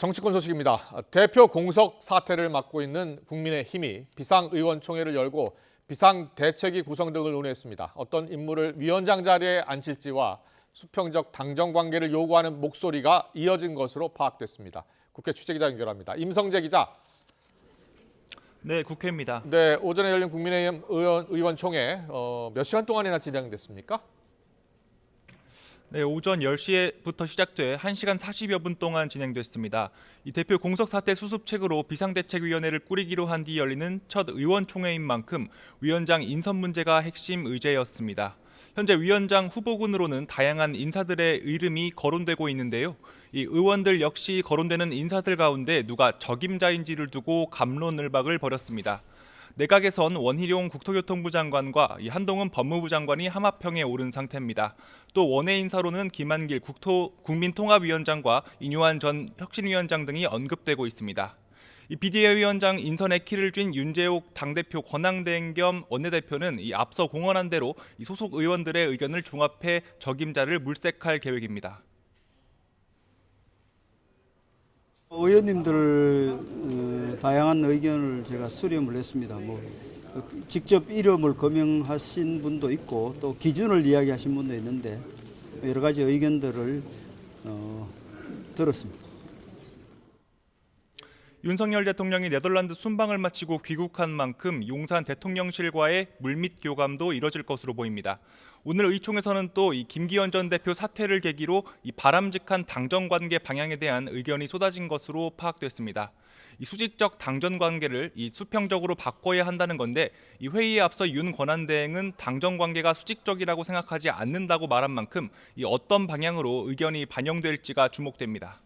정치권 소식입니다. 대표 공석 사퇴를 맡고 있는 국민의힘이 비상의원총회를 열고 비상대책위 구성 등을 논의했습니다. 어떤 인물을 위원장 자리에 앉힐지와 수평적 당정 관계를 요구하는 목소리가 이어진 것으로 파악됐습니다. 국회 취재기자 연결합니다. 임성재 기자. 네, 국회입니다. 네, 오전에 열린 국민의힘 의원총회 몇 시간 동안이나 진행됐습니까? 네, 오전 10시부터 시작돼 1시간 40여 분 동안 진행됐습니다. 이 대표 공석 사태 수습책으로 비상대책위원회를 꾸리기로 한 뒤 열리는 첫 의원총회인 만큼 위원장 인선 문제가 핵심 의제였습니다. 현재 위원장 후보군으로는 다양한 인사들의 이름이 거론되고 있는데요. 이 의원들 역시 거론되는 인사들 가운데 누가 적임자인지를 두고 갑론을박을 벌였습니다. 내각에선 원희룡 국토교통부 장관과 한동훈 법무부 장관이 함합형에 오른 상태입니다. 또 원외 인사로는 김한길 국민통합위원장과 인요한 전 혁신위원장 등이 언급되고 있습니다. 이 비대위원장 인선에 키를 쥔 윤재옥 당대표 권한대행 겸 원내대표는 앞서 공언한 대로 소속 의원들의 의견을 종합해 적임자를 물색할 계획입니다. 의원님들 다양한 의견을 제가 수렴을 했습니다. 직접 이름을 거명하신 분도 있고 또 기준을 이야기하신 분도 있는데 여러 가지 의견들을 들었습니다. 윤석열 대통령이 네덜란드 순방을 마치고 귀국한 만큼 용산 대통령실과의 물밑 교감도 이뤄질 것으로 보입니다. 오늘 의총에서는 또 김기현 전 대표 사퇴를 계기로 바람직한 당정 관계 방향에 대한 의견이 쏟아진 것으로 파악됐습니다. 수직적 당정 관계를 수평적으로 바꿔야 한다는 건데 회의에 앞서 윤 권한대행은 당정 관계가 수직적이라고 생각하지 않는다고 말한 만큼 어떤 방향으로 의견이 반영될지가 주목됩니다.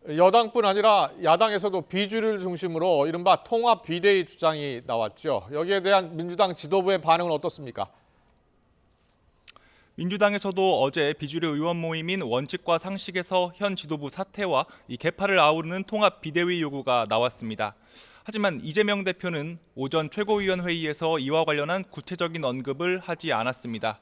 여당뿐 아니라 야당에서도 비주류를 중심으로 이른바 통합 비대위 주장이 나왔죠. 여기에 대한 민주당 지도부의 반응은 어떻습니까? 민주당에서도 어제 비주류 의원 모임인 원칙과 상식에서 현 지도부 사퇴와 개파를 아우르는 통합 비대위 요구가 나왔습니다. 하지만 이재명 대표는 오전 최고위원회의에서 이와 관련한 구체적인 언급을 하지 않았습니다.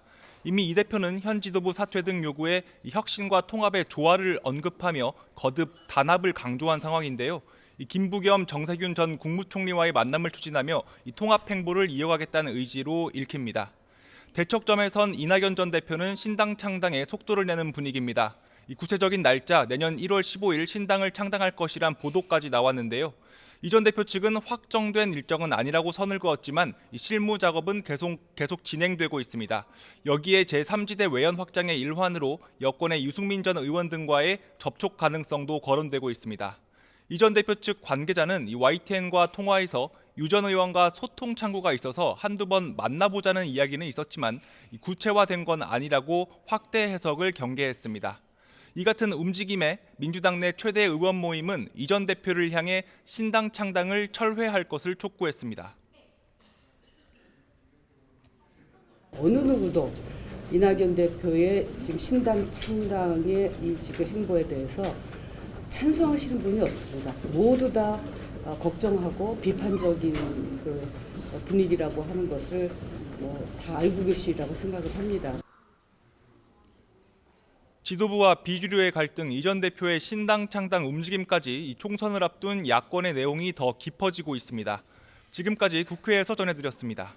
이미 이 대표는 현 지도부 사퇴 등 요구에 혁신과 통합의 조화를 언급하며 거듭 단합을 강조한 상황인데요. 김부겸 정세균 전 국무총리와의 만남을 추진하며 통합 행보를 이어가겠다는 의지로 읽힙니다. 대척점에선 이낙연 전 대표는 신당 창당에 속도를 내는 분위기입니다. 구체적인 날짜 내년 1월 15일 신당을 창당할 것이란 보도까지 나왔는데요. 이 전 대표 측은 확정된 일정은 아니라고 선을 그었지만 실무 작업은 계속 진행되고 있습니다. 여기에 제3지대 외연 확장의 일환으로 여권의 유승민 전 의원 등과의 접촉 가능성도 거론되고 있습니다. 이 전 대표 측 관계자는 YTN과 통화에서 유 전 의원과 소통 창구가 있어서 한두 번 만나보자는 이야기는 있었지만 구체화된 건 아니라고 확대 해석을 경계했습니다. 이 같은 움직임에 민주당 내 최대 의원 모임은 이 전 대표를 향해 신당 창당을 철회할 것을 촉구했습니다. 어느 누구도 이낙연 대표의 지금 신당 창당의 이 지금 행보에 대해서 찬성하시는 분이 없습니다. 모두 다 걱정하고 비판적인 그 분위기라고 하는 것을 다 알고 계시리라고 생각을 합니다. 지도부와 비주류의 갈등, 이 전 대표의 신당 창당 움직임까지 총선을 앞둔 야권의 내용이 더 깊어지고 있습니다. 지금까지 국회에서 전해드렸습니다.